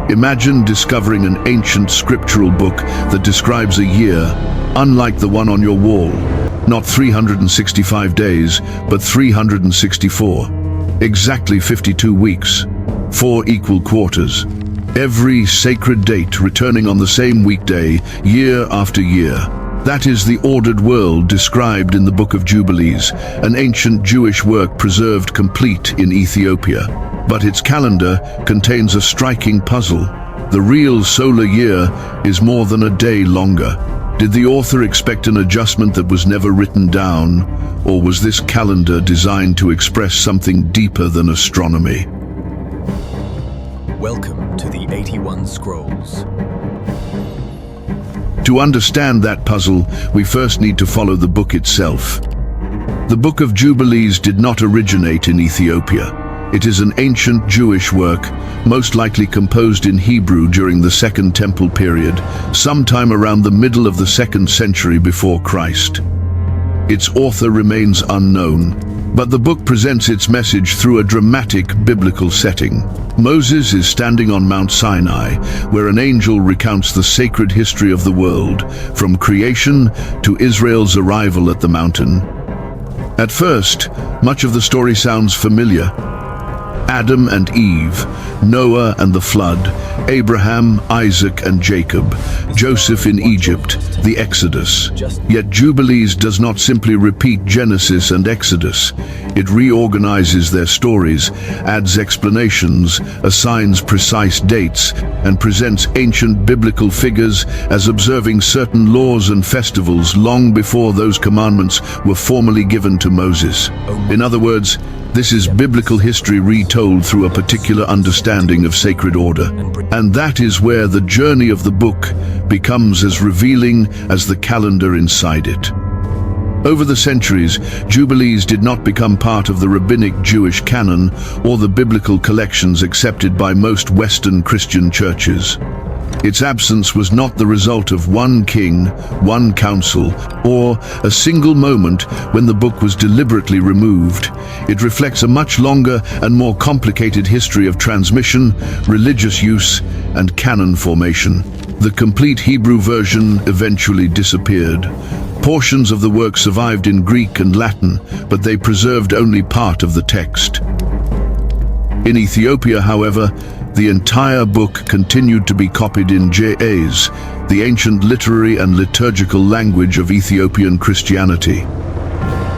Imagine discovering an ancient scriptural book that describes a year, unlike the one on your wall. Not 365 days, but 364. Exactly 52 weeks, 4 equal quarters. Every sacred date returning on the same weekday, year after year. That is the ordered world described in the Book of Jubilees, an ancient Jewish work preserved complete in Ethiopia. But its calendar contains a striking puzzle. The real solar year is more than a day longer. Did the author expect an adjustment that was never written down, or was this calendar designed to express something deeper than astronomy? Welcome to the 81 Scrolls. To understand that puzzle, we first need to follow the book itself. The Book of Jubilees did not originate in Ethiopia. It is an ancient Jewish work, most likely composed in Hebrew during the Second Temple period, sometime around the middle of the 2nd century before Christ. Its author remains unknown, but the book presents its message through a dramatic biblical setting. Moses is standing on Mount Sinai, where an angel recounts the sacred history of the world, from creation to Israel's arrival at the mountain. At first, much of the story sounds familiar. Adam and Eve, Noah and the flood, Abraham, Isaac and Jacob, Joseph in Egypt, the Exodus. Yet Jubilees does not simply repeat Genesis and Exodus. It reorganizes their stories, adds explanations, assigns precise dates, and presents ancient biblical figures as observing certain laws and festivals long before those commandments were formally given to Moses. In other words, this is biblical history retold through a particular understanding of sacred order. And that is where the journey of the book becomes as revealing as the calendar inside it. Over the centuries, Jubilees did not become part of the rabbinic Jewish canon or the biblical collections accepted by most Western Christian churches. Its absence was not the result of one king, one council, or a single moment when the book was deliberately removed. It reflects a much longer and more complicated history of transmission, religious use, and canon formation. The complete Hebrew version eventually disappeared. Portions of the work survived in Greek and Latin, but they preserved only part of the text. In Ethiopia, however, the entire book continued to be copied in Ge'ez, the ancient literary and liturgical language of Ethiopian Christianity.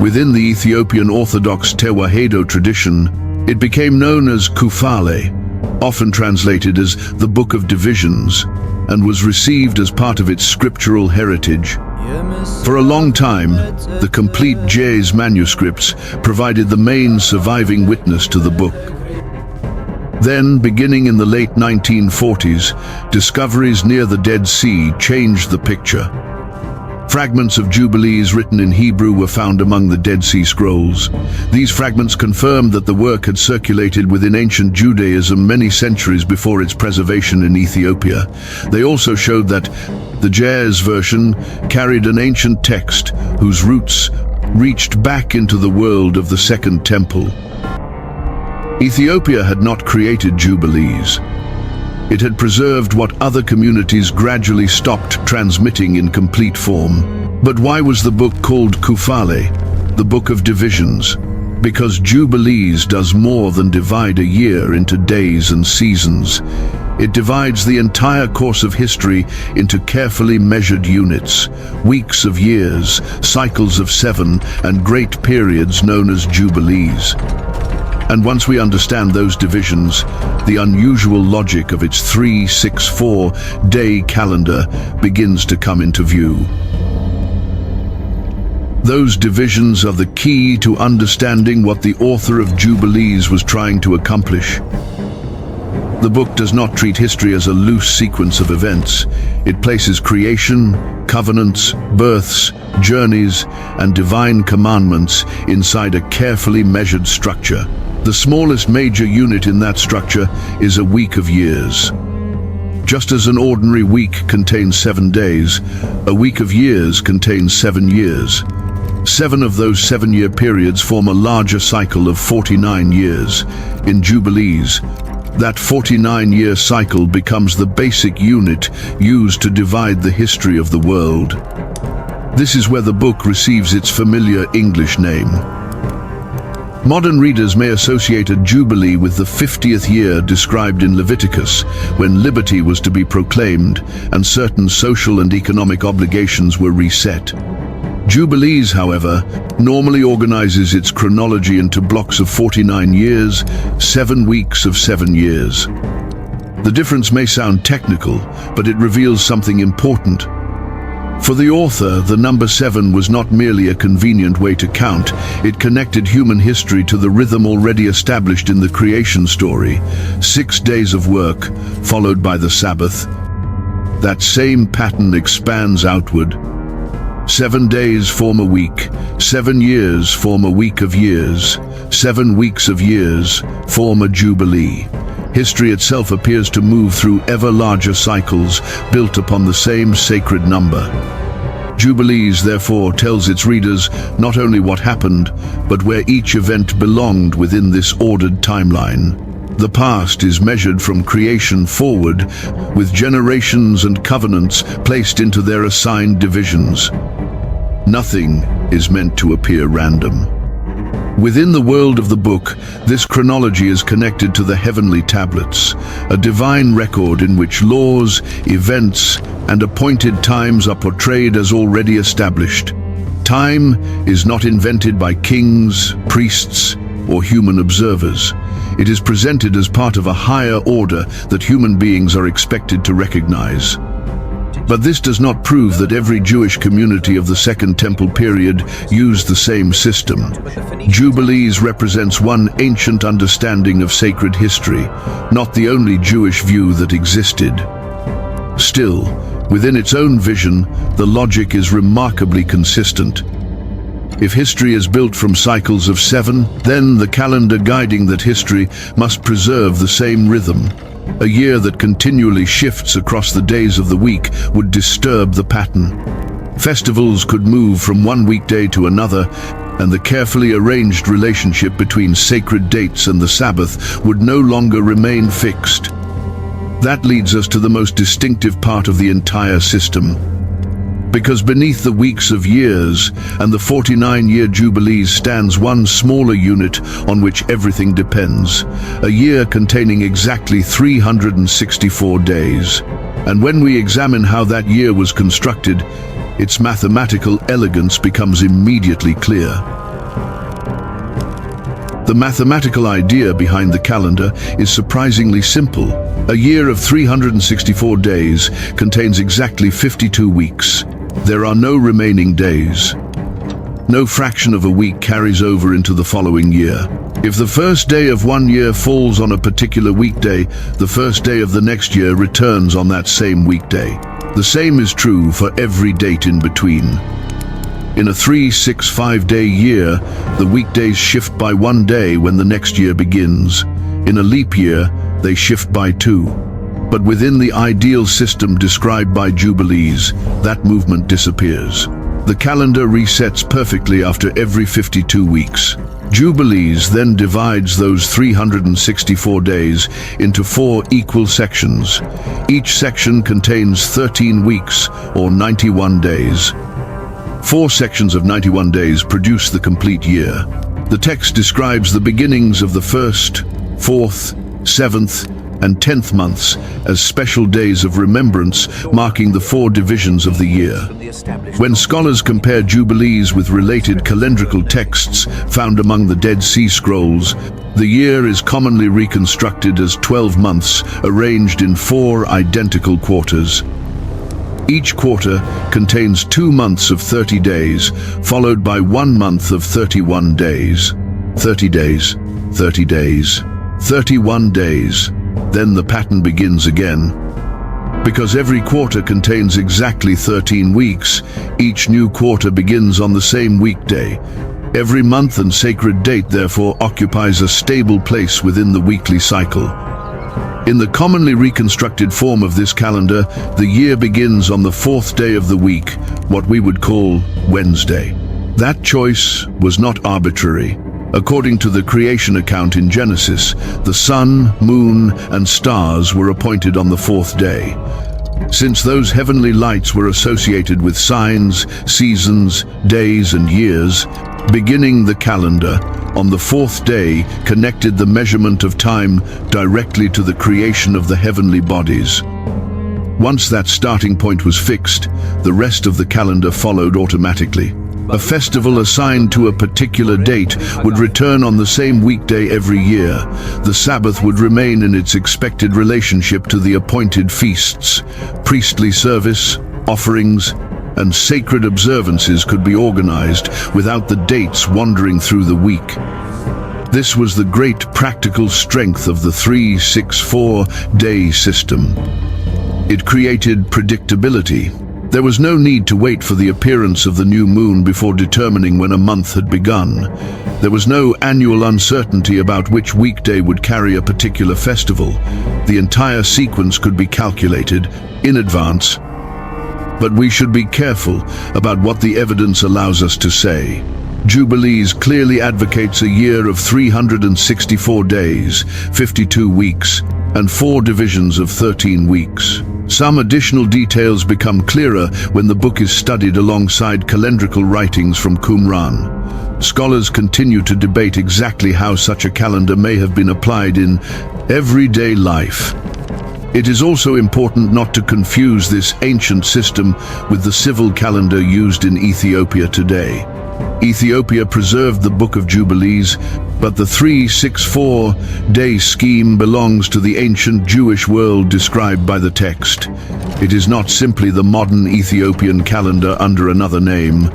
Within the Ethiopian Orthodox Tewahedo tradition, it became known as Kufale, often translated as the Book of Divisions, and was received as part of its scriptural heritage. For a long time, the complete Ge'ez manuscripts provided the main surviving witness to the book. Then, beginning in the late 1940s, discoveries near the Dead Sea changed the picture. Fragments of Jubilees written in Hebrew were found among the Dead Sea Scrolls. These fragments confirmed that the work had circulated within ancient Judaism many centuries before its preservation in Ethiopia. They also showed that the Ge'ez version carried an ancient text whose roots reached back into the world of the Second Temple. Ethiopia had not created Jubilees. It had preserved what other communities gradually stopped transmitting in complete form. But why was the book called Kufale, the Book of Divisions? Because Jubilees does more than divide a year into days and seasons. It divides the entire course of history into carefully measured units, weeks of years, cycles of 7, and great periods known as Jubilees. And once we understand those divisions, the unusual logic of its 3-6-4-day calendar begins to come into view. Those divisions are the key to understanding what the author of Jubilees was trying to accomplish. The book does not treat history as a loose sequence of events. It places creation, covenants, births, journeys, and divine commandments inside a carefully measured structure. The smallest major unit in that structure is a week of years. Just as an ordinary week contains 7 days, a week of years contains 7 years. 7 of those 7-year periods form a larger cycle of 49 years. In Jubilees, That 49-year cycle becomes the basic unit used to divide the history of the world. This is where the book receives its familiar English name. Modern readers may associate a jubilee with the 50th year described in Leviticus, when liberty was to be proclaimed and certain social and economic obligations were reset. Jubilees, however, normally organizes its chronology into blocks of 49 years, 7 weeks of 7 years. The difference may sound technical, but it reveals something important. For the author, the number 7 was not merely a convenient way to count. It connected human history to the rhythm already established in the creation story. 6 days of work, followed by the Sabbath. That same pattern expands outward. 7 days form a week, 7 years form a week of years, 7 weeks of years form a jubilee. History itself appears to move through ever larger cycles built upon the same sacred number. Jubilees, therefore, tells its readers not only what happened, but where each event belonged within this ordered timeline. The past is measured from creation forward, with generations and covenants placed into their assigned divisions. Nothing is meant to appear random. Within the world of the book, this chronology is connected to the heavenly tablets, a divine record in which laws, events, and appointed times are portrayed as already established. Time is not invented by kings, priests, or human observers. It is presented as part of a higher order that human beings are expected to recognize. But this does not prove that every Jewish community of the Second Temple period used the same system. Jubilees represents one ancient understanding of sacred history, not the only Jewish view that existed. Still, within its own vision, the logic is remarkably consistent. If history is built from cycles of 7, then the calendar guiding that history must preserve the same rhythm. A year that continually shifts across the days of the week would disturb the pattern. Festivals could move from one weekday to another, and the carefully arranged relationship between sacred dates and the Sabbath would no longer remain fixed. That leads us to the most distinctive part of the entire system. Because beneath the weeks of years and the 49-year Jubilees stands one smaller unit on which everything depends, a year containing exactly 364 days. And when we examine how that year was constructed, its mathematical elegance becomes immediately clear. The mathematical idea behind the calendar is surprisingly simple. A year of 364 days contains exactly 52 weeks. There are no remaining days. No fraction of a week carries over into the following year. If the first day of one year falls on a particular weekday, the first day of the next year returns on that same weekday. The same is true for every date in between. In a 365-day year, the weekdays shift by 1 day when the next year begins. In a leap year, they shift by 2. But within the ideal system described by Jubilees, that movement disappears. The calendar resets perfectly after every 52 weeks. Jubilees then divides those 364 days into 4 equal sections. Each section contains 13 weeks, or 91 days. 4 sections of 91 days produce the complete year. The text describes the beginnings of the 1st, 4th, 7th, and 10th months as special days of remembrance, marking the 4 divisions of the year. When scholars compare Jubilees with related calendrical texts found among the Dead Sea Scrolls, the year is commonly reconstructed as 12 months arranged in 4 identical quarters. Each quarter contains 2 months of 30 days, followed by 1 month of 31 days. 30 days, 30 days, 31 days. Then the pattern begins again. Because every quarter contains exactly 13 weeks, each new quarter begins on the same weekday. Every month and sacred date therefore occupies a stable place within the weekly cycle. In the commonly reconstructed form of this calendar, the year begins on the 4th day of the week, what we would call Wednesday. That choice was not arbitrary. According to the creation account in Genesis, the sun, moon, and stars were appointed on the fourth day. Since those heavenly lights were associated with signs, seasons, days, and years, beginning the calendar on the fourth day connected the measurement of time directly to the creation of the heavenly bodies. Once that starting point was fixed, the rest of the calendar followed automatically. A festival assigned to a particular date would return on the same weekday every year. The Sabbath would remain in its expected relationship to the appointed feasts. Priestly service, offerings, and sacred observances could be organized without the dates wandering through the week. This was the great practical strength of the 3-6-4 day system. It created predictability. There was no need to wait for the appearance of the new moon before determining when a month had begun. There was no annual uncertainty about which weekday would carry a particular festival. The entire sequence could be calculated in advance. But we should be careful about what the evidence allows us to say. Jubilees clearly advocates a year of 364 days, 52 weeks, and 4 divisions of 13 weeks. Some additional details become clearer when the book is studied alongside calendrical writings from Qumran. Scholars continue to debate exactly how such a calendar may have been applied in everyday life. It is also important not to confuse this ancient system with the civil calendar used in Ethiopia today. Ethiopia preserved the Book of Jubilees, but the 3-6-4 day scheme belongs to the ancient Jewish world described by the text. It is not simply the modern Ethiopian calendar under another name.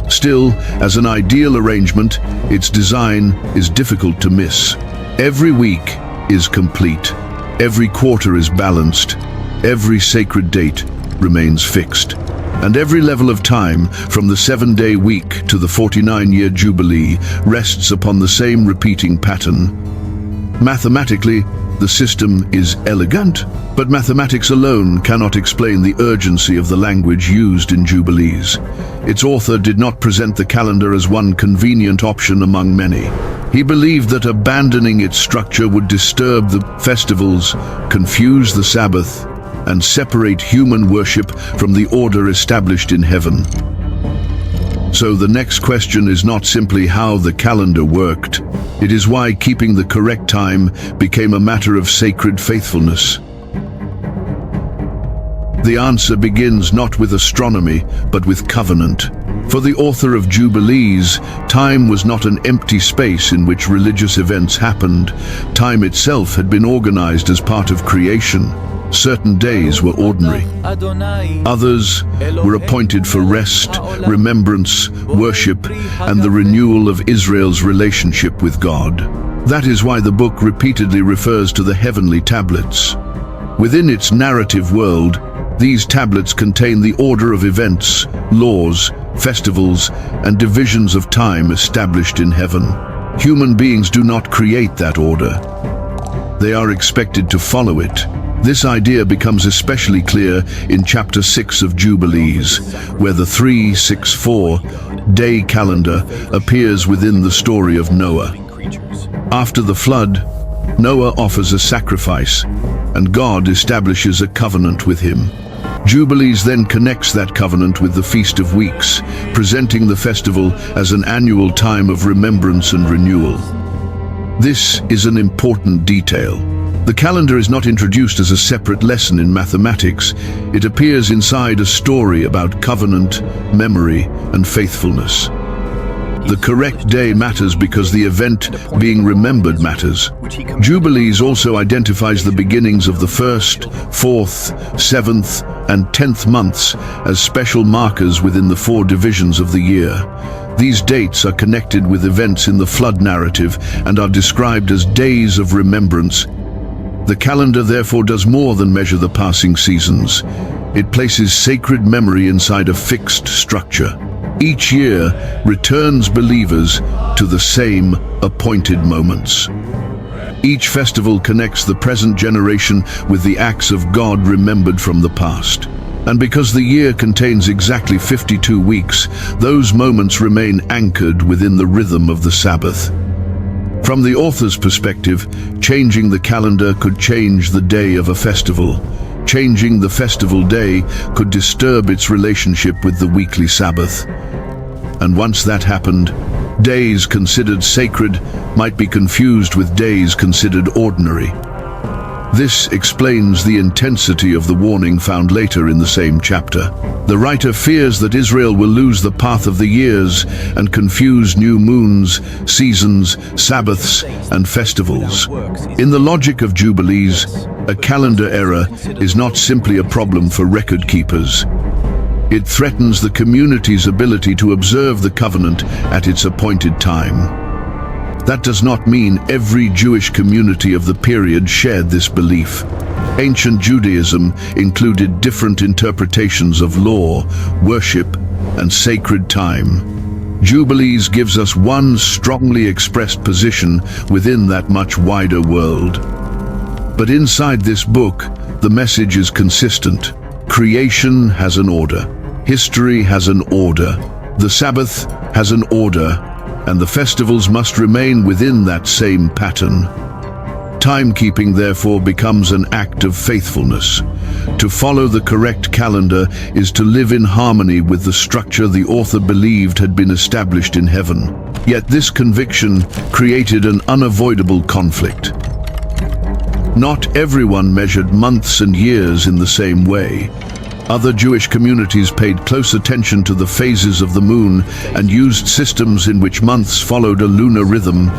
Still, as an ideal arrangement, its design is difficult to miss. Every week is complete. Every quarter is balanced. Every sacred date remains fixed. And every level of time, from the 7-day week to the 49-year Jubilee, rests upon the same repeating pattern. Mathematically, the system is elegant, but mathematics alone cannot explain the urgency of the language used in Jubilees. Its author did not present the calendar as one convenient option among many. He believed that abandoning its structure would disturb the festivals, confuse the Sabbath, and separate human worship from the order established in heaven. So the next question is not simply how the calendar worked. It is why keeping the correct time became a matter of sacred faithfulness. The answer begins not with astronomy, but with covenant. For the author of Jubilees, time was not an empty space in which religious events happened. Time itself had been organized as part of creation. Certain days were ordinary. Others were appointed for rest, remembrance, worship, and the renewal of Israel's relationship with God. That is why the book repeatedly refers to the heavenly tablets. Within its narrative world, these tablets contain the order of events, laws, festivals, and divisions of time established in heaven. Human beings do not create that order. They are expected to follow it. This idea becomes especially clear in chapter 6 of Jubilees, where the 3-6-4 day calendar appears within the story of Noah. After the flood, Noah offers a sacrifice, and God establishes a covenant with him. Jubilees then connects that covenant with the Feast of Weeks, presenting the festival as an annual time of remembrance and renewal. This is an important detail. The calendar is not introduced as a separate lesson in mathematics. It appears inside a story about covenant, memory, and faithfulness. The correct day matters because the event being remembered matters. Jubilees also identifies the beginnings of the 1st, 4th, 7th, and 10th months as special markers within the 4 divisions of the year. These dates are connected with events in the flood narrative and are described as days of remembrance. The calendar therefore does more than measure the passing seasons. It places sacred memory inside a fixed structure. Each year returns believers to the same appointed moments. Each festival connects the present generation with the acts of God remembered from the past. And because the year contains exactly 52 weeks, those moments remain anchored within the rhythm of the Sabbath. From the author's perspective, changing the calendar could change the day of a festival. Changing the festival day could disturb its relationship with the weekly Sabbath. And once that happened, days considered sacred might be confused with days considered ordinary. This explains the intensity of the warning found later in the same chapter. The writer fears that Israel will lose the path of the years and confuse new moons, seasons, Sabbaths, and festivals. In the logic of Jubilees, a calendar error is not simply a problem for record keepers. It threatens the community's ability to observe the covenant at its appointed time. That does not mean every Jewish community of the period shared this belief. Ancient Judaism included different interpretations of law, worship, and sacred time. Jubilees gives us one strongly expressed position within that much wider world. But inside this book, the message is consistent. Creation has an order. History has an order. The Sabbath has an order. And the festivals must remain within that same pattern. Timekeeping, therefore, becomes an act of faithfulness. To follow the correct calendar is to live in harmony with the structure the author believed had been established in heaven. Yet this conviction created an unavoidable conflict. Not everyone measured months and years in the same way. Other Jewish communities paid close attention to the phases of the moon and used systems in which months followed a lunar rhythm.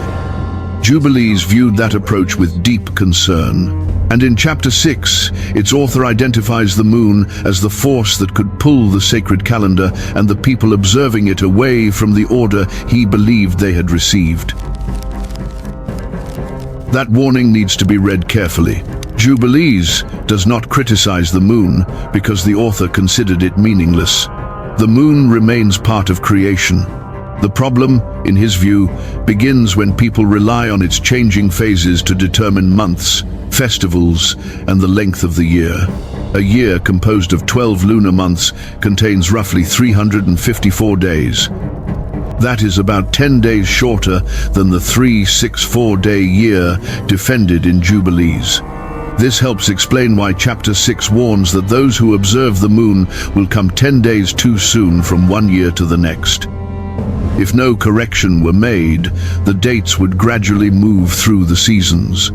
Jubilees viewed that approach with deep concern. And in chapter 6, its author identifies the moon as the force that could pull the sacred calendar and the people observing it away from the order he believed they had received. That warning needs to be read carefully. Jubilees does not criticize the moon because the author considered it meaningless. The moon remains part of creation. The problem, in his view, begins when people rely on its changing phases to determine months, festivals, and the length of the year. A year composed of 12 lunar months contains roughly 354 days. That is about 10 days shorter than the 364-day year defended in Jubilees. This helps explain why chapter 6 warns that those who observe the moon will come 10 days too soon from one year to the next. If no correction were made, the dates would gradually move through the seasons.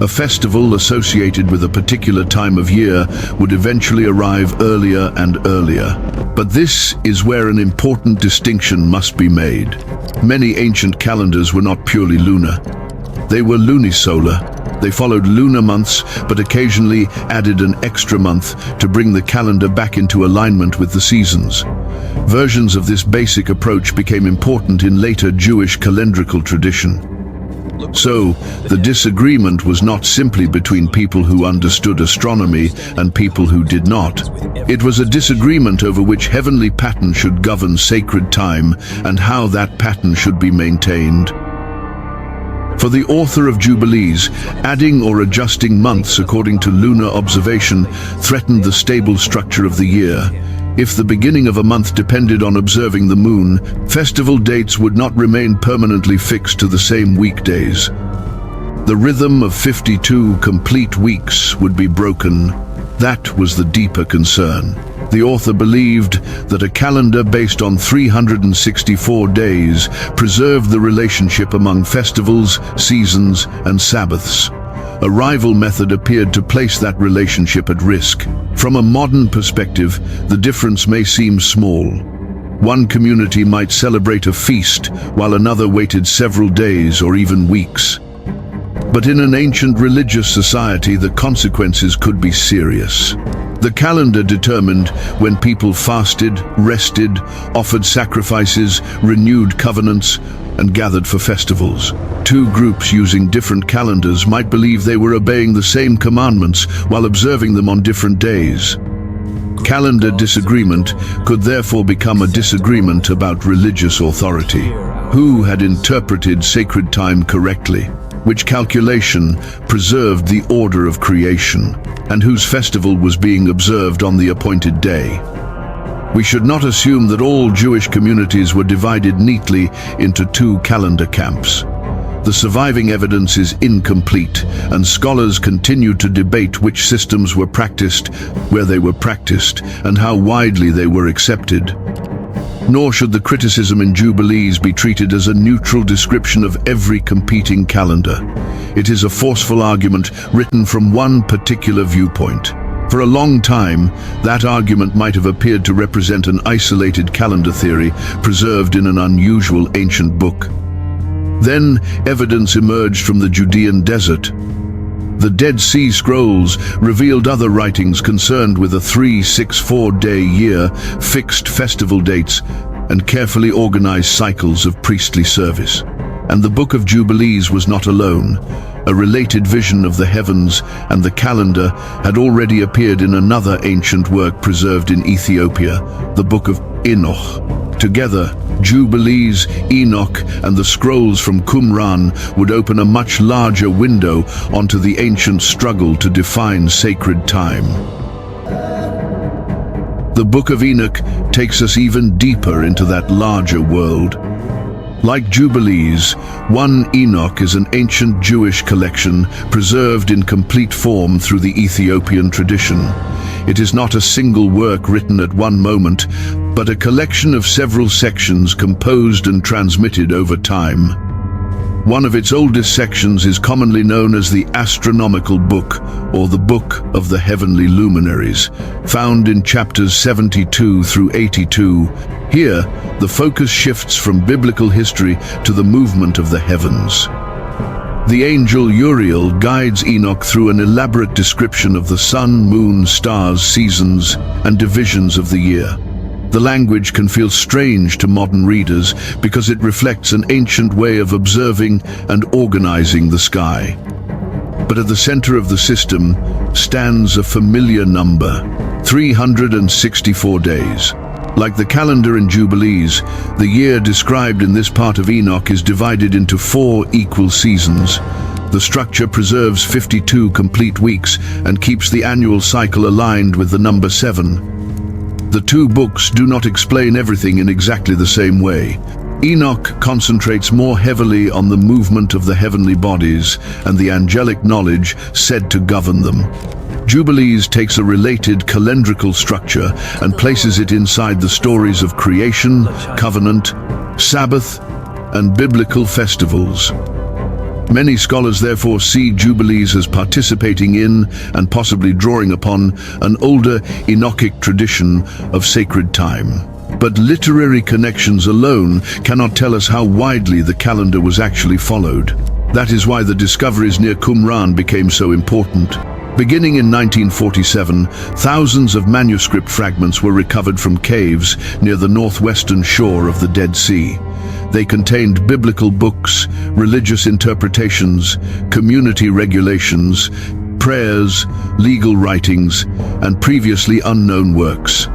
A festival associated with a particular time of year would eventually arrive earlier and earlier. But this is where an important distinction must be made. Many ancient calendars were not purely lunar. They were lunisolar. They followed lunar months, but occasionally added an extra month to bring the calendar back into alignment with the seasons. Versions of this basic approach became important in later Jewish calendrical tradition. So, the disagreement was not simply between people who understood astronomy and people who did not. It was a disagreement over which heavenly pattern should govern sacred time and how that pattern should be maintained. For the author of Jubilees, adding or adjusting months according to lunar observation threatened the stable structure of the year. If the beginning of a month depended on observing the moon, festival dates would not remain permanently fixed to the same weekdays. The rhythm of 52 complete weeks would be broken. That was the deeper concern. The author believed that a calendar based on 364 days preserved the relationship among festivals, seasons, and Sabbaths. A rival method appeared to place that relationship at risk. From a modern perspective, the difference may seem small. One community might celebrate a feast, while another waited several days or even weeks. But in an ancient religious society, the consequences could be serious. The calendar determined when people fasted, rested, offered sacrifices, renewed covenants, and gathered for festivals. Two groups using different calendars might believe they were obeying the same commandments while observing them on different days. Calendar disagreement could therefore become a disagreement about religious authority. Who had interpreted sacred time correctly? which calculation preserved the order of creation, and whose festival was being observed on the appointed day. We should not assume that all Jewish communities were divided neatly into two calendar camps. The surviving evidence is incomplete, and scholars continue to debate which systems were practiced, where they were practiced, and how widely they were accepted. Nor should the criticism in Jubilees be treated as a neutral description of every competing calendar. It is a forceful argument written from one particular viewpoint. For a long time, that argument might have appeared to represent an isolated calendar theory preserved in an unusual ancient book. Then, evidence emerged from the Judean desert. The Dead Sea Scrolls revealed other writings concerned with a 364-day year, fixed festival dates, and carefully organized cycles of priestly service. And the Book of Jubilees was not alone. A related vision of the heavens and the calendar had already appeared in another ancient work preserved in Ethiopia, the Book of Enoch. Together, Jubilees, Enoch, and the scrolls from Qumran would open a much larger window onto the ancient struggle to define sacred time. The Book of Enoch takes us even deeper into that larger world. Like Jubilees, 1 Enoch is an ancient Jewish collection preserved in complete form through the Ethiopian tradition. It is not a single work written at one moment, but a collection of several sections composed and transmitted over time. One of its oldest sections is commonly known as the Astronomical Book, or the Book of the Heavenly Luminaries, found in chapters 72 through 82. Here, the focus shifts from biblical history to the movement of the heavens. The angel Uriel guides Enoch through an elaborate description of the sun, moon, stars, seasons, and divisions of the year. The language can feel strange to modern readers because it reflects an ancient way of observing and organizing the sky. But at the center of the system stands a familiar number: 364 days. Like the calendar in Jubilees, the year described in this part of Enoch is divided into 4 equal seasons. The structure preserves 52 complete weeks and keeps the annual cycle aligned with the number 7. The two books do not explain everything in exactly the same way. Enoch concentrates more heavily on the movement of the heavenly bodies and the angelic knowledge said to govern them. Jubilees takes a related calendrical structure and places it inside the stories of creation, covenant, Sabbath, and biblical festivals. Many scholars therefore see Jubilees as participating in and possibly drawing upon an older Enochic tradition of sacred time. But literary connections alone cannot tell us how widely the calendar was actually followed. That is why the discoveries near Qumran became so important. Beginning in 1947, thousands of manuscript fragments were recovered from caves near the northwestern shore of the Dead Sea. They contained biblical books, religious interpretations, community regulations, prayers, legal writings, and previously unknown works.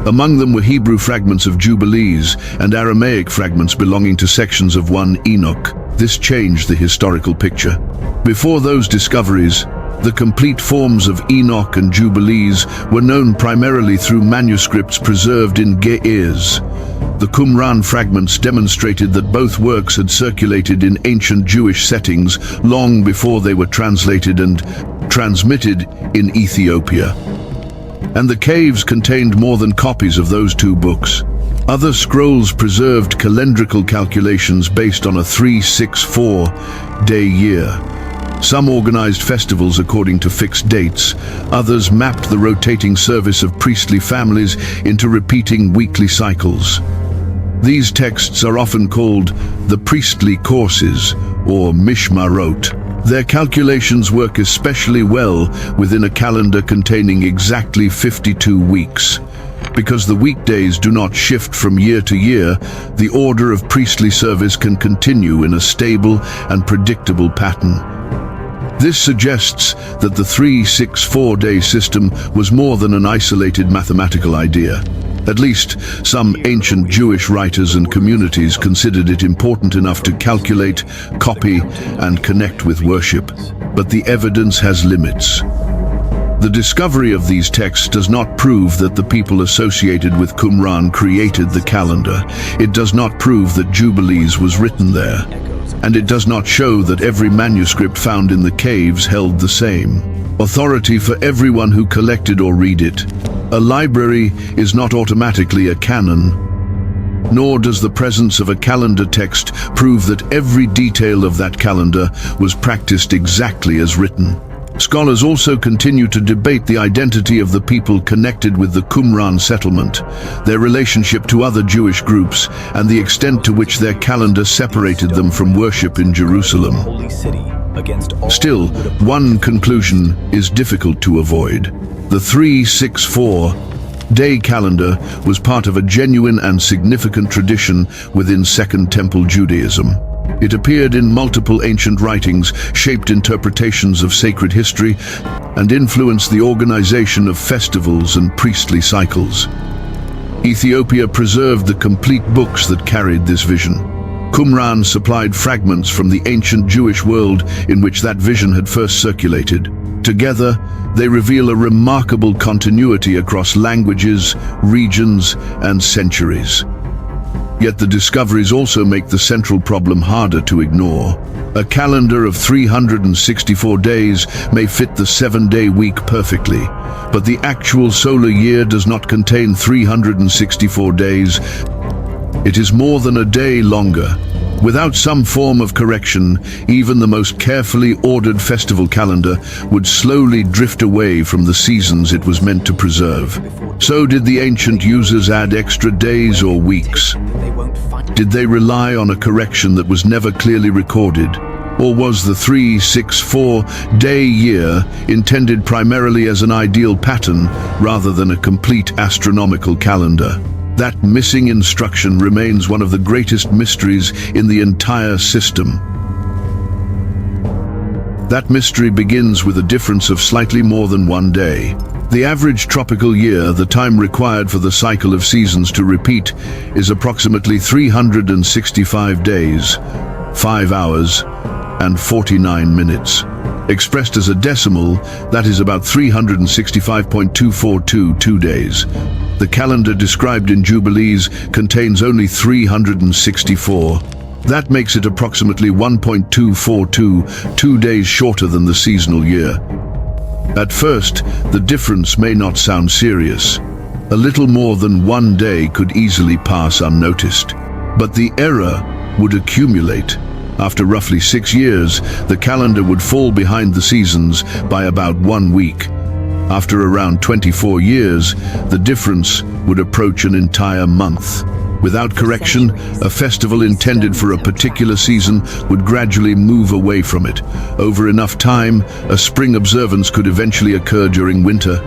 Among them were Hebrew fragments of Jubilees and Aramaic fragments belonging to sections of 1 Enoch. This changed the historical picture. Before those discoveries, the complete forms of Enoch and Jubilees were known primarily through manuscripts preserved in Ge'ez. The Qumran fragments demonstrated that both works had circulated in ancient Jewish settings long before they were translated and transmitted in Ethiopia. And the caves contained more than copies of those two books. Other scrolls preserved calendrical calculations based on a 364-day year. Some organized festivals according to fixed dates. Others mapped the rotating service of priestly families into repeating weekly cycles. These texts are often called the priestly courses, or mishmarot. Their calculations work especially well within a calendar containing exactly 52 weeks. Because the weekdays do not shift from year to year, the order of priestly service can continue in a stable and predictable pattern. This suggests that the 364-day system was more than an isolated mathematical idea. At least some ancient Jewish writers and communities considered it important enough to calculate, copy, and connect with worship. But the evidence has limits. The discovery of these texts does not prove that the people associated with Qumran created the calendar. It does not prove that Jubilees was written there. And it does not show that every manuscript found in the caves held the same authority for everyone who collected or read it. A library is not automatically a canon, nor does the presence of a calendar text prove that every detail of that calendar was practiced exactly as written. Scholars also continue to debate the identity of the people connected with the Qumran settlement, their relationship to other Jewish groups, and the extent to which their calendar separated them from worship in Jerusalem. Still, one conclusion is difficult to avoid. The 364-day calendar was part of a genuine and significant tradition within Second Temple Judaism. It appeared in multiple ancient writings, shaped interpretations of sacred history, and influenced the organization of festivals and priestly cycles. Ethiopia preserved the complete books that carried this vision. Qumran supplied fragments from the ancient Jewish world in which that vision had first circulated. Together, they reveal a remarkable continuity across languages, regions, and centuries. Yet the discoveries also make the central problem harder to ignore. A calendar of 364 days may fit the 7-day week perfectly, but the actual solar year does not contain 364 days. It is more than a day longer. Without some form of correction, even the most carefully ordered festival calendar would slowly drift away from the seasons it was meant to preserve. So did the ancient users add extra days or weeks? Did they rely on a correction that was never clearly recorded? Or was the 364-day year intended primarily as an ideal pattern rather than a complete astronomical calendar? That missing instruction remains one of the greatest mysteries in the entire system. That mystery begins with a difference of slightly more than one day. The average tropical year, the time required for the cycle of seasons to repeat, is approximately 365 days, 5 hours, and 49 minutes. Expressed as a decimal, that is about 365.2422 days. The calendar described in Jubilees contains only 364. That makes it approximately 1.242 days shorter than the seasonal year. At first, the difference may not sound serious. A little more than one day could easily pass unnoticed. But the error would accumulate. After roughly 6 years, the calendar would fall behind the seasons by about 1 week. After around 24 years, the difference would approach an entire month. Without correction, a festival intended for a particular season would gradually move away from it. Over enough time, a spring observance could eventually occur during winter.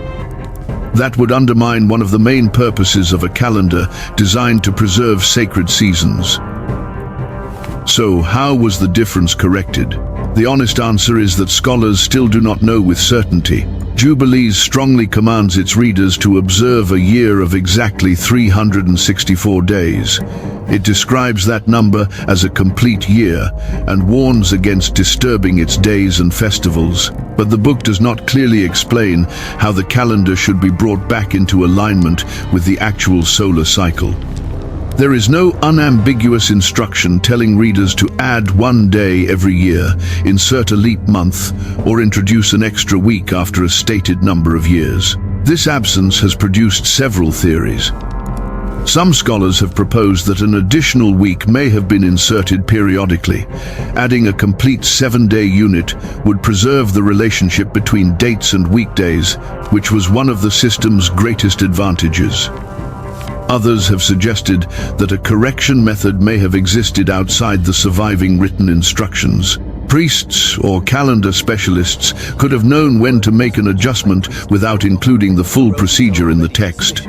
That would undermine one of the main purposes of a calendar designed to preserve sacred seasons. So, how was the difference corrected? The honest answer is that scholars still do not know with certainty. Jubilees strongly commands its readers to observe a year of exactly 364 days. It describes that number as a complete year and warns against disturbing its days and festivals. But the book does not clearly explain how the calendar should be brought back into alignment with the actual solar cycle. There is no unambiguous instruction telling readers to add 1 day every year, insert a leap month, or introduce an extra week after a stated number of years. This absence has produced several theories. Some scholars have proposed that an additional week may have been inserted periodically. Adding a complete 7-day unit would preserve the relationship between dates and weekdays, which was one of the system's greatest advantages. Others have suggested that a correction method may have existed outside the surviving written instructions. Priests or calendar specialists could have known when to make an adjustment without including the full procedure in the text.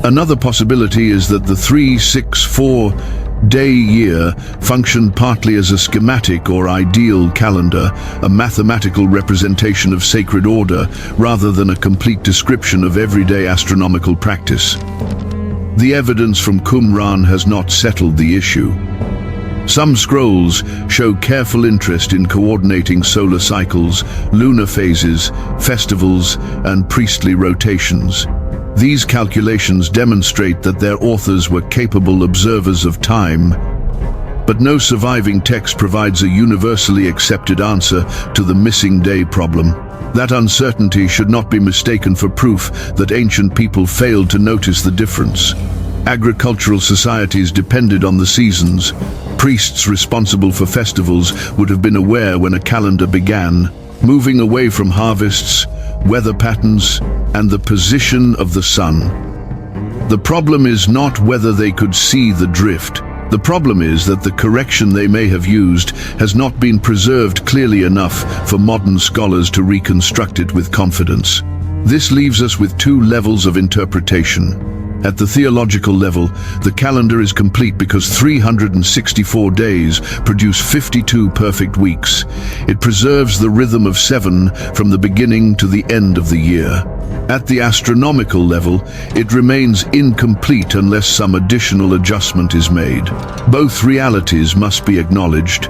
Another possibility is that the 364-day year functioned partly as a schematic or ideal calendar, a mathematical representation of sacred order, rather than a complete description of everyday astronomical practice. The evidence from Qumran has not settled the issue. Some scrolls show careful interest in coordinating solar cycles, lunar phases, festivals, and priestly rotations. These calculations demonstrate that their authors were capable observers of time, but no surviving text provides a universally accepted answer to the missing day problem. That uncertainty should not be mistaken for proof that ancient people failed to notice the difference. Agricultural societies depended on the seasons. Priests responsible for festivals would have been aware when a calendar began, moving away from harvests, weather patterns, and the position of the sun. The problem is not whether they could see the drift. The problem is that the correction they may have used has not been preserved clearly enough for modern scholars to reconstruct it with confidence. This leaves us with two levels of interpretation. At the theological level, the calendar is complete because 364 days produce 52 perfect weeks. It preserves the rhythm of 7 from the beginning to the end of the year. At the astronomical level, it remains incomplete unless some additional adjustment is made. Both realities must be acknowledged.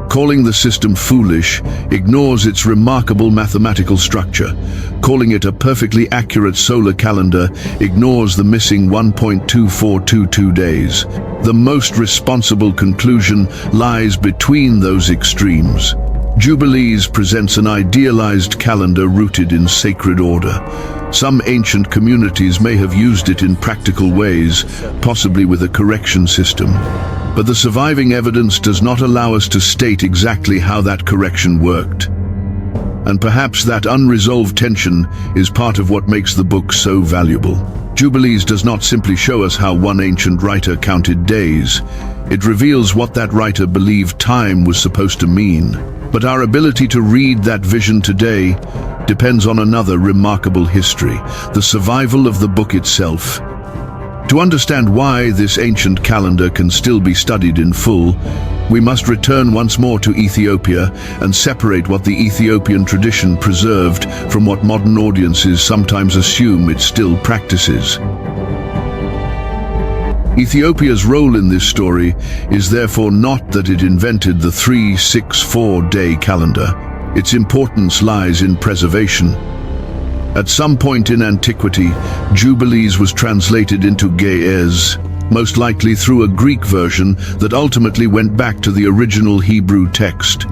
Calling the system foolish ignores its remarkable mathematical structure. Calling it a perfectly accurate solar calendar ignores the missing 1.2422 days. The most responsible conclusion lies between those extremes. Jubilees presents an idealized calendar rooted in sacred order. Some ancient communities may have used it in practical ways, possibly with a correction system. But the surviving evidence does not allow us to state exactly how that correction worked. And perhaps that unresolved tension is part of what makes the book so valuable. Jubilees does not simply show us how one ancient writer counted days. It reveals what that writer believed time was supposed to mean. But our ability to read that vision today depends on another remarkable history, the survival of the book itself. To understand why this ancient calendar can still be studied in full, we must return once more to Ethiopia and separate what the Ethiopian tradition preserved from what modern audiences sometimes assume it still practices. Ethiopia's role in this story is therefore not that it invented the 364-day calendar. Its importance lies in preservation. At some point in antiquity, Jubilees was translated into Ge'ez, most likely through a Greek version that ultimately went back to the original Hebrew text.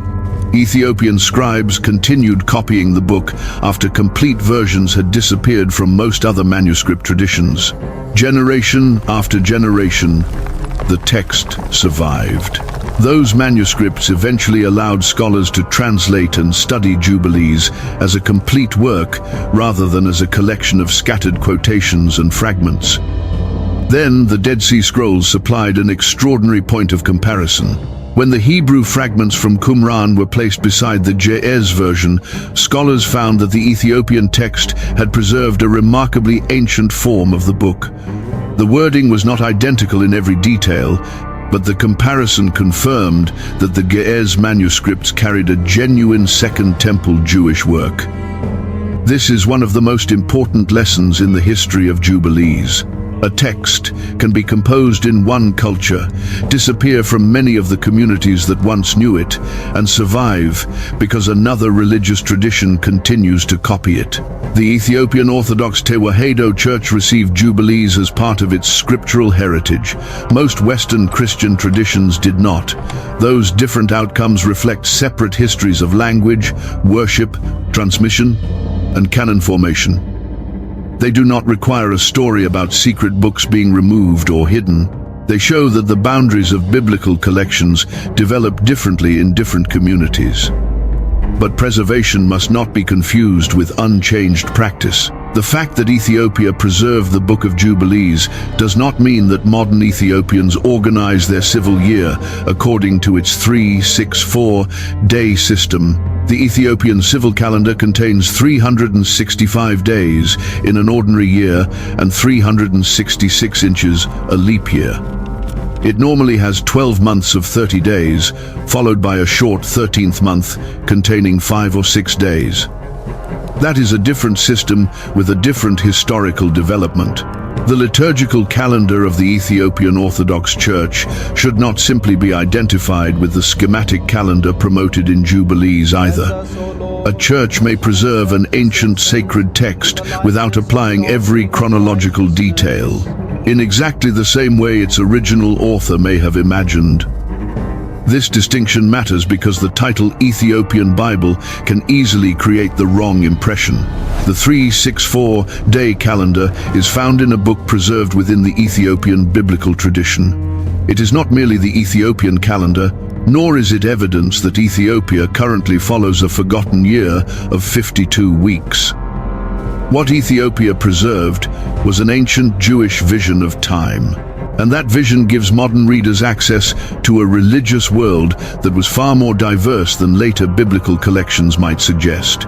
Ethiopian scribes continued copying the book after complete versions had disappeared from most other manuscript traditions. Generation after generation, the text survived. Those manuscripts eventually allowed scholars to translate and study Jubilees as a complete work rather than as a collection of scattered quotations and fragments. Then the Dead Sea Scrolls supplied an extraordinary point of comparison. When the Hebrew fragments from Qumran were placed beside the Ge'ez version, scholars found that the Ethiopian text had preserved a remarkably ancient form of the book. The wording was not identical in every detail, but the comparison confirmed that the Ge'ez manuscripts carried a genuine Second Temple Jewish work. This is one of the most important lessons in the history of Jubilees. A text can be composed in one culture, disappear from many of the communities that once knew it, and survive because another religious tradition continues to copy it. The Ethiopian Orthodox Tewahedo Church received Jubilees as part of its scriptural heritage. Most Western Christian traditions did not. Those different outcomes reflect separate histories of language, worship, transmission, and canon formation. They do not require a story about secret books being removed or hidden. They show that the boundaries of biblical collections develop differently in different communities. But preservation must not be confused with unchanged practice. The fact that Ethiopia preserved the Book of Jubilees does not mean that modern Ethiopians organize their civil year according to its 364-day system. The Ethiopian civil calendar contains 365 days in an ordinary year and 366 inches a leap year. It normally has 12 months of 30 days, followed by a short 13th month containing 5 or 6 days. That is a different system with a different historical development. The liturgical calendar of the Ethiopian Orthodox Church should not simply be identified with the schematic calendar promoted in Jubilees either. A church may preserve an ancient sacred text without applying every chronological detail, in exactly the same way its original author may have imagined. This distinction matters because the title Ethiopian Bible can easily create the wrong impression. The 364-day calendar is found in a book preserved within the Ethiopian biblical tradition. It is not merely the Ethiopian calendar, nor is it evidence that Ethiopia currently follows a forgotten year of 52 weeks. What Ethiopia preserved was an ancient Jewish vision of time, and that vision gives modern readers access to a religious world that was far more diverse than later biblical collections might suggest.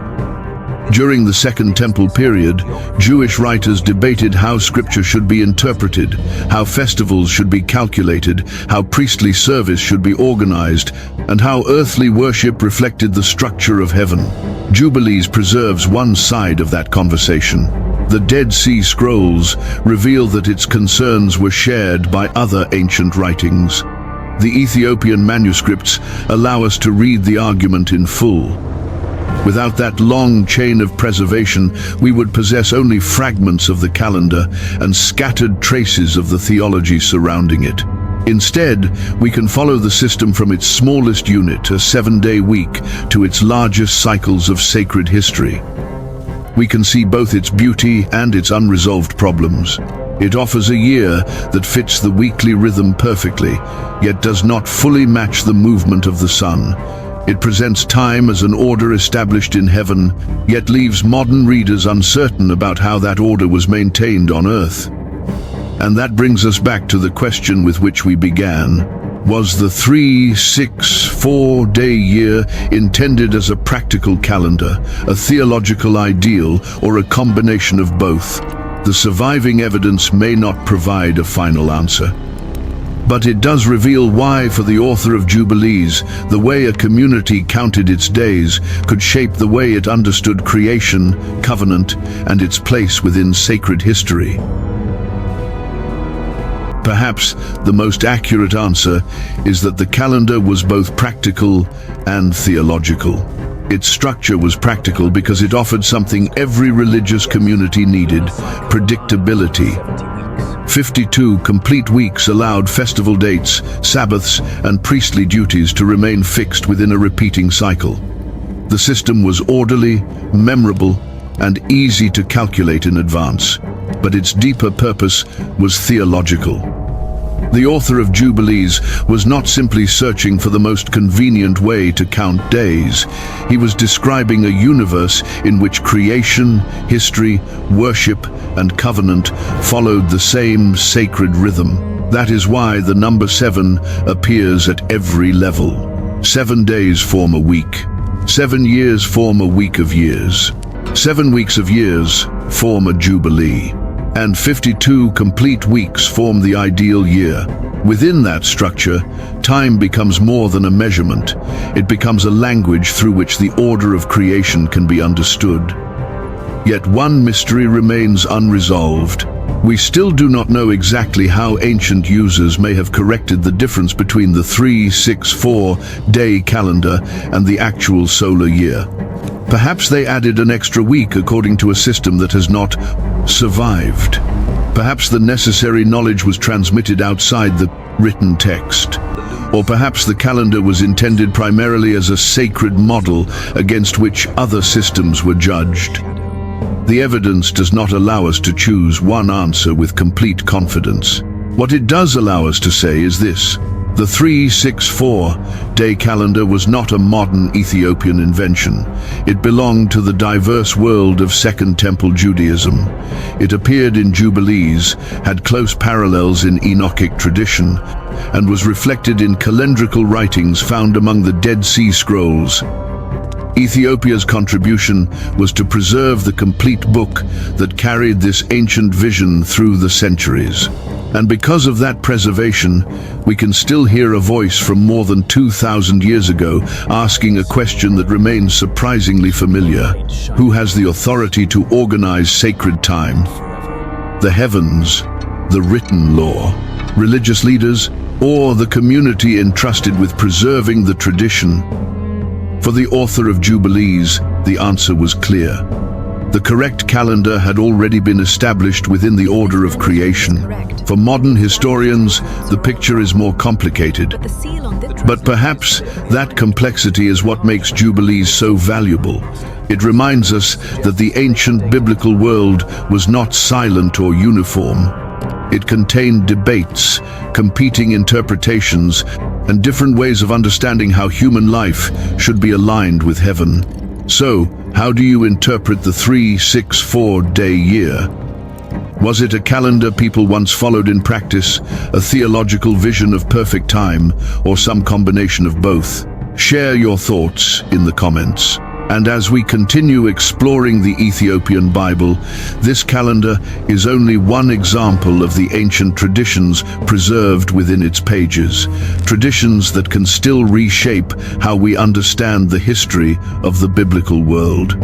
During the Second Temple period, Jewish writers debated how scripture should be interpreted, how festivals should be calculated, how priestly service should be organized, and how earthly worship reflected the structure of heaven. Jubilees preserves one side of that conversation. The Dead Sea Scrolls reveal that its concerns were shared by other ancient writings. The Ethiopian manuscripts allow us to read the argument in full. Without that long chain of preservation, we would possess only fragments of the calendar and scattered traces of the theology surrounding it. Instead, we can follow the system from its smallest unit, a 7-day week, to its largest cycles of sacred history. We can see both its beauty and its unresolved problems. It offers a year that fits the weekly rhythm perfectly, yet does not fully match the movement of the sun. It presents time as an order established in heaven, yet leaves modern readers uncertain about how that order was maintained on earth. And that brings us back to the question with which we began. Was the 364-day year intended as a practical calendar, a theological ideal, or a combination of both? The surviving evidence may not provide a final answer. But it does reveal why, for the author of Jubilees, the way a community counted its days could shape the way it understood creation, covenant, and its place within sacred history. Perhaps the most accurate answer is that the calendar was both practical and theological. Its structure was practical because it offered something every religious community needed: predictability. 52 complete weeks allowed festival dates, Sabbaths, and priestly duties to remain fixed within a repeating cycle. The system was orderly, memorable, and easy to calculate in advance, but its deeper purpose was theological. The author of Jubilees was not simply searching for the most convenient way to count days. He was describing a universe in which creation, history, worship, and covenant followed the same sacred rhythm. That is why the number 7 appears at every level. 7 days form a week. 7 years form a week of years. 7 weeks of years form a jubilee. And 52 complete weeks form the ideal year. Within that structure, time becomes more than a measurement. It becomes a language through which the order of creation can be understood. Yet one mystery remains unresolved. We still do not know exactly how ancient users may have corrected the difference between the 364-day calendar and the actual solar year. Perhaps they added an extra week according to a system that has not survived. Perhaps the necessary knowledge was transmitted outside the written text. Or perhaps the calendar was intended primarily as a sacred model against which other systems were judged. The evidence does not allow us to choose one answer with complete confidence. What it does allow us to say is this: the 364-day calendar was not a modern Ethiopian invention. It belonged to the diverse world of Second Temple Judaism. It appeared in Jubilees, had close parallels in Enochic tradition, and was reflected in calendrical writings found among the Dead Sea Scrolls. Ethiopia's contribution was to preserve the complete book that carried this ancient vision through the centuries. And because of that preservation, we can still hear a voice from more than 2,000 years ago asking a question that remains surprisingly familiar: who has the authority to organize sacred time? the heavens, the written law, religious leaders, or the community entrusted with preserving the tradition? For the author of Jubilees, the answer was clear. The correct calendar had already been established within the order of creation. For modern historians, the picture is more complicated. But perhaps that complexity is what makes Jubilees so valuable. It reminds us that the ancient biblical world was not silent or uniform. It contained debates, competing interpretations, and different ways of understanding how human life should be aligned with heaven. So, how do you interpret the 364-day year? Was it a calendar people once followed in practice, a theological vision of perfect time, or some combination of both? Share your thoughts in the comments. And as we continue exploring the Ethiopian Bible, this calendar is only one example of the ancient traditions preserved within its pages, traditions that can still reshape how we understand the history of the biblical world.